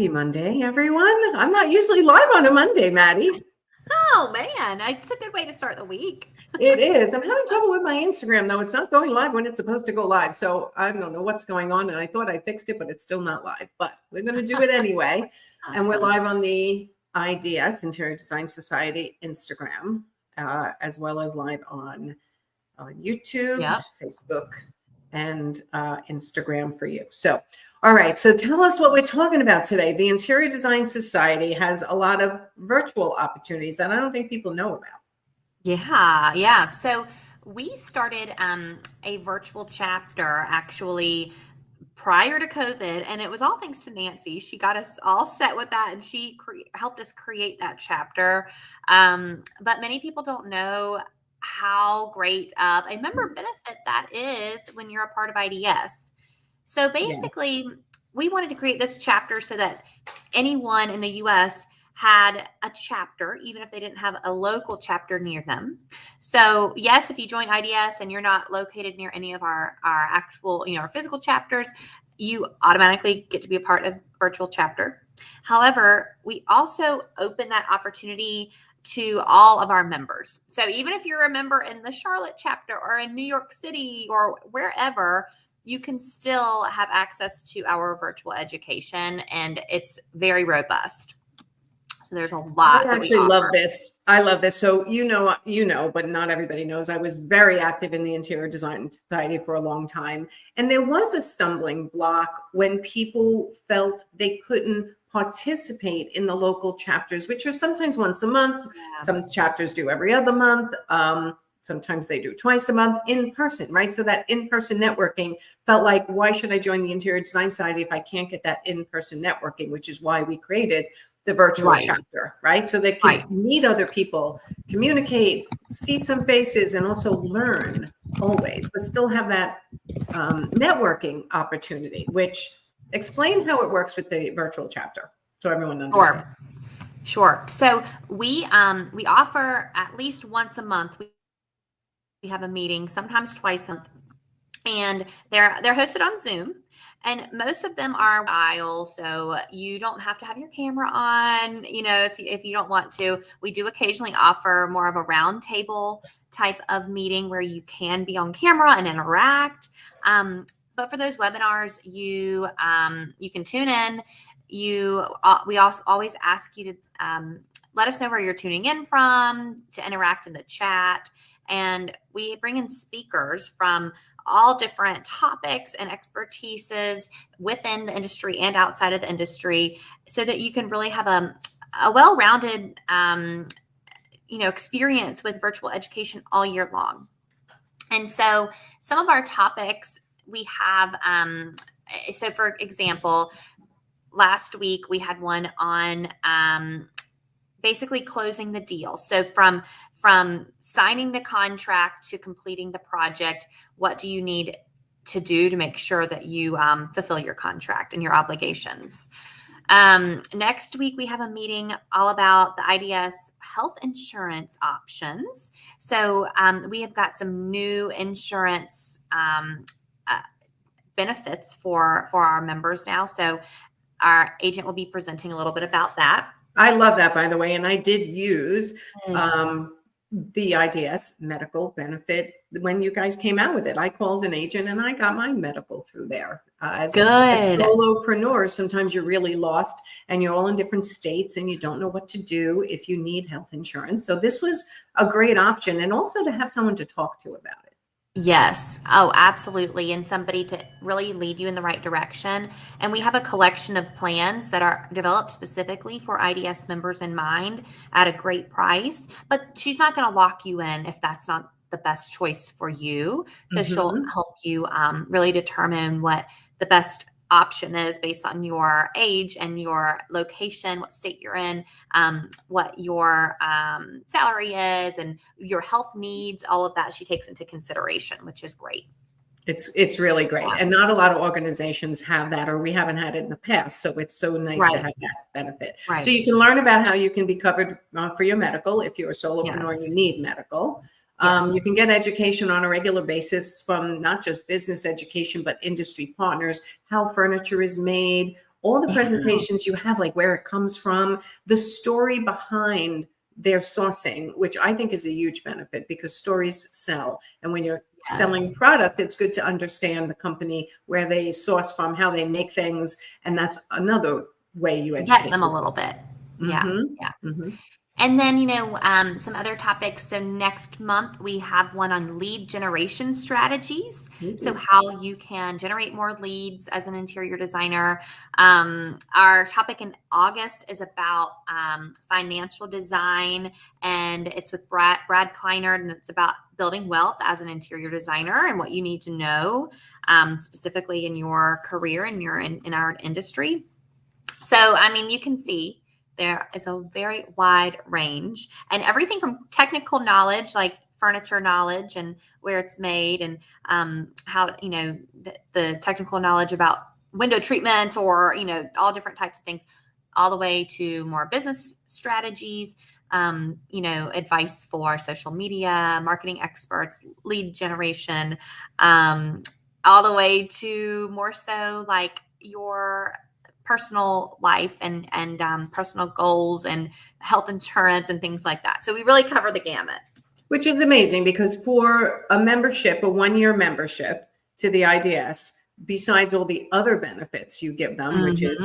Happy Monday, everyone. I'm not usually live on a Monday, Maddie. Oh, man. It's a good way to start the week. It is. I'm having trouble with my Instagram, though. It's not going live when it's supposed to go live. So I don't know what's going on. And I thought I fixed it, but it's still not live. But we're going to do it anyway. And we're live on the IDS, Interior Design Society, Instagram, as well as live on YouTube, Facebook, and Instagram for you. So, all right. So tell us what we're talking about today. The Interior Design Society has a lot of virtual opportunities that I don't think people know about. Yeah. So we started a virtual chapter actually prior to COVID, and it was all thanks to Nancy. She got us all set with that, and she helped us create that chapter. But many people don't know how great of a member benefit that is when you're a part of IDS. So basically, we wanted to create this chapter so that anyone in the U.S. had a chapter, even if they didn't have a local chapter near them. So yes, if you join IDS and you're not located near any of our actual, our physical chapters, you automatically get to be a part of virtual chapter. However, we also open that opportunity to all of our members. So even if you're a member in the Charlotte chapter or in New York City or wherever, you can still have access to our virtual education, and it's very robust. So there's a lot. I actually love this. I love this. So you know, but not everybody knows. I was very active in the Interior Design Society for a long time, and there was a stumbling block when people felt they couldn't participate in the local chapters, which are sometimes once a month. Yeah. Some chapters do every other month. Sometimes they do twice a month in person, right? So that in-person networking felt like, why should I join the Interior Design Society if I can't get that in-person networking, which is why we created the virtual chapter, right? So they can meet other people, communicate, see some faces, and also learn always, but still have that networking opportunity, which explain how it works with the virtual chapter so everyone understands. Sure. So we offer at least once a month. We have a meeting, sometimes twice a month, and they're hosted on Zoom. And most of them are aisle, so you don't have to have your camera on, if you don't want to. We do occasionally offer more of a round table type of meeting where you can be on camera and interact. But for those webinars, you can tune in. We also always ask you to let us know where you're tuning in from, to interact in the chat. And we bring in speakers from all different topics and expertises within the industry and outside of the industry, so that you can really have a well-rounded, experience with virtual education all year long. And so some of our topics we have, so for example, last week we had one on basically closing the deal. So from signing the contract to completing the project, what do you need to do to make sure that you fulfill your contract and your obligations? Next week, we have a meeting all about the IDS health insurance options. So we have got some new insurance benefits for our members now. So our agent will be presenting a little bit about that. I love that, by the way. And I did use the IDS medical benefit when you guys came out with it. I called an agent and I got my medical through there. As solopreneurs, sometimes you're really lost and you're all in different states and you don't know what to do if you need health insurance. So this was a great option, and also to have someone to talk to about it. Yes. Oh, absolutely. And somebody to really lead you in the right direction. And we have a collection of plans that are developed specifically for IDS members in mind at a great price. But she's not going to lock you in if that's not the best choice for you. So she'll help you really determine what the best option is based on your age and your location, what state you're in, what your salary is, and your health needs. All of that she takes into consideration, which is great. It's really great. Yeah. And not a lot of organizations have that, or we haven't had it in the past. So it's so nice to have that benefit. Right. So you can learn about how you can be covered for your medical. If you're a solopreneur, you need medical. You can get education on a regular basis from not just business education, but industry partners, how furniture is made, all the Yeah. presentations you have, like where it comes from, the story behind their sourcing, which I think is a huge benefit because stories sell. And when you're Yes. selling product, it's good to understand the company, where they source from, how they make things. And that's another way you Vet educate them a people. little bit. Yeah. Mhm. Yeah. Mhm. And then, some other topics. So next month we have one on lead generation strategies. So how you can generate more leads as an interior designer. Our topic in August is about financial design, and it's with Brad Kleiner, and it's about building wealth as an interior designer and what you need to know specifically in your career and in our industry. So, I mean, you can see there is a very wide range, and everything from technical knowledge, like furniture knowledge and where it's made, and how, the technical knowledge about window treatments, or, all different types of things, all the way to more business strategies, advice for social media, marketing experts, lead generation, all the way to more so like your personal life and personal goals and health insurance and things like that. So we really cover the gamut. Which is amazing, because for a membership, a 1-year membership to the IDS, besides all the other benefits you give them, which is,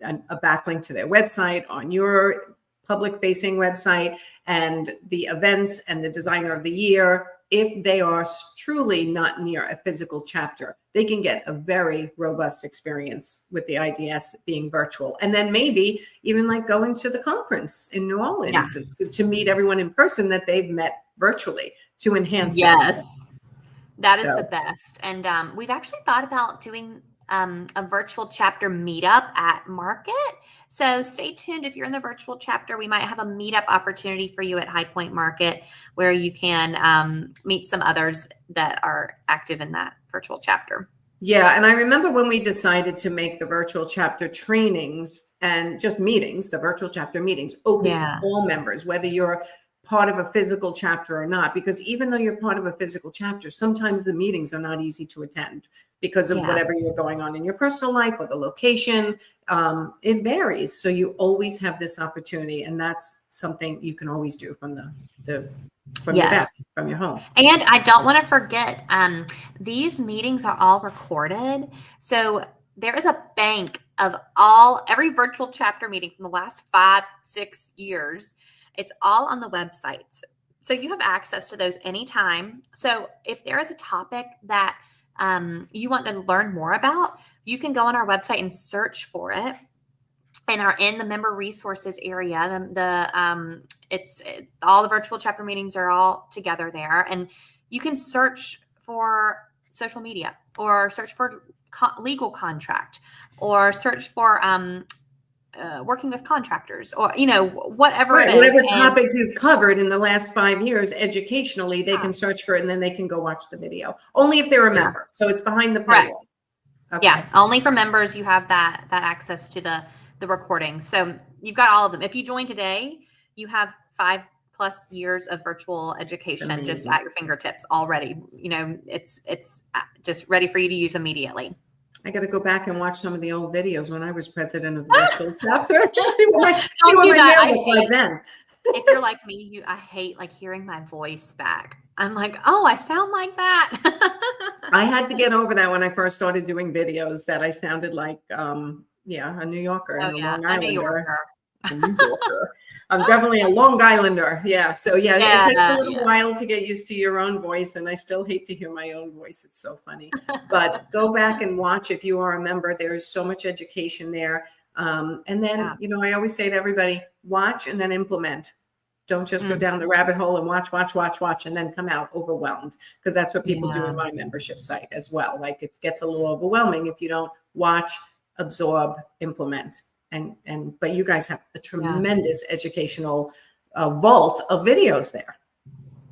a backlink to their website on your public facing website, and the events and the designer of the year, if they are truly not near a physical chapter, they can get a very robust experience with the IDS being virtual. And then maybe even like going to the conference in New Orleans to meet everyone in person that they've met virtually, to enhance that experience. That is the best. And we've actually thought about doing a virtual chapter meetup at Market. So stay tuned. If you're in the virtual chapter, we might have a meetup opportunity for you at High Point Market, where you can meet some others that are active in that virtual chapter. Yeah. And I remember when we decided to make the virtual chapter trainings and just meetings, the virtual chapter meetings, open to all members, whether you're part of a physical chapter or not, because even though you're part of a physical chapter, sometimes the meetings are not easy to attend because of whatever you're going on in your personal life or the location. It varies. So you always have this opportunity, and that's something you can always do from your desk, from your home. And I don't want to forget, these meetings are all recorded. So there is a bank of every virtual chapter meeting from the last 5-6 years. It's all on the website. So you have access to those anytime. So if there is a topic that you want to learn more about, you can go on our website and search for it, and are in the member resources area. It's all the virtual chapter meetings are all together there, and you can search for social media, or search for legal contract, or search for working with contractors, or whatever it is. Whatever topic you've covered in the last 5 years educationally, they can search for it, and then they can go watch the video. Only if they're a member. So it's behind the paywall. Okay. Yeah, only for members you have that access to the recordings. So you've got all of them. If you join today, you have 5+ years of virtual education just at your fingertips already. It's just ready for you to use immediately. I got to go back and watch some of the old videos when I was president of the virtual chapter. See what then. If you're like me, I hate hearing my voice back. I'm like, oh, I sound like that. I had to get over that when I first started doing videos, that I sounded like, a New Yorker and a Long Islander. New Yorker. A New Yorker. I'm definitely a Long Islander. Yeah. So it takes a little while to get used to your own voice, and I still hate to hear my own voice. It's so funny. But go back and watch if you are a member. There is so much education there. And then, I always say to everybody, watch and then implement. Don't just go down the rabbit hole and watch, and then come out overwhelmed, because that's what people do in my membership site as well. Like, it gets a little overwhelming if you don't watch, absorb, implement. But you guys have a tremendous educational vault of videos there.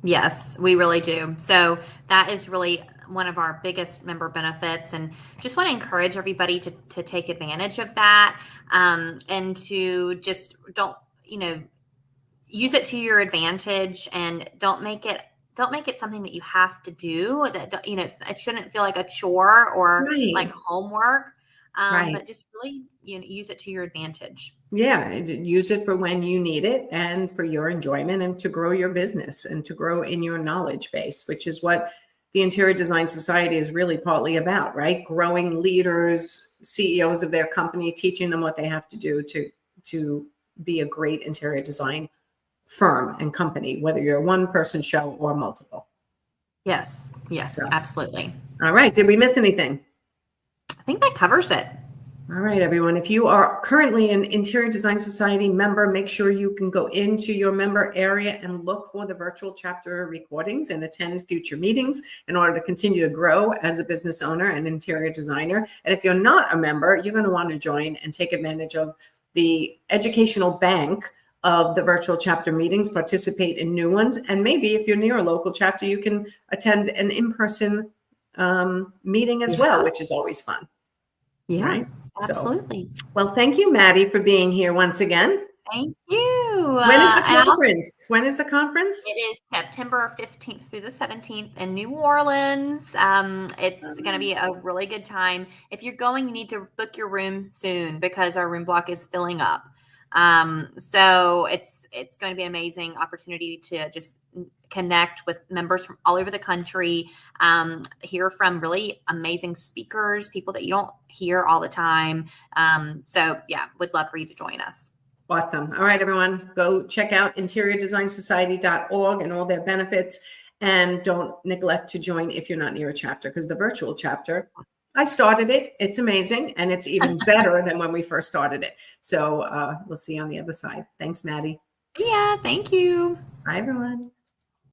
Yes, we really do. So that is really one of our biggest member benefits, and just want to encourage everybody to take advantage of that, and to just don't use it to your advantage, and don't make it something that you have to do. That it shouldn't feel like a chore or like homework. Right. but just really use it to your advantage. Yeah, use it for when you need it and for your enjoyment and to grow your business and to grow in your knowledge base, which is what the Interior Design Society is really partly about, right? Growing leaders, CEOs of their company, teaching them what they have to do to be a great interior design firm and company, whether you're a one-person show or multiple. Yes, So, absolutely. all right. Did we miss anything? I think that covers it. All right, everyone. If you are currently an Interior Design Society member, make sure you can go into your member area and look for the virtual chapter recordings and attend future meetings in order to continue to grow as a business owner and interior designer. And if you're not a member, you're going to want to join and take advantage of the educational bank of the virtual chapter meetings, participate in new ones. And maybe if you're near a local chapter, you can attend an in-person meeting as well, which is always fun. Yeah, right? absolutely. So, well, thank you, Maddie, for being here once again. Thank you. When is the conference? When is the conference? It is September 15th through the 17th in New Orleans. It's going to be a really good time. If you're going, you need to book your room soon because our room block is filling up. So it's going to be an amazing opportunity to just connect with members from all over the country, hear from really amazing speakers, people that you don't hear all the time. So yeah, would love for you to join us. Awesome. All right, everyone, go check out interiordesignsociety.org and all their benefits. And don't neglect to join if you're not near a chapter, because the virtual chapter, I started it. It's amazing. And it's even better than when we first started it. So we'll see you on the other side. Thanks, Maddie. Yeah, thank you. Bye, everyone.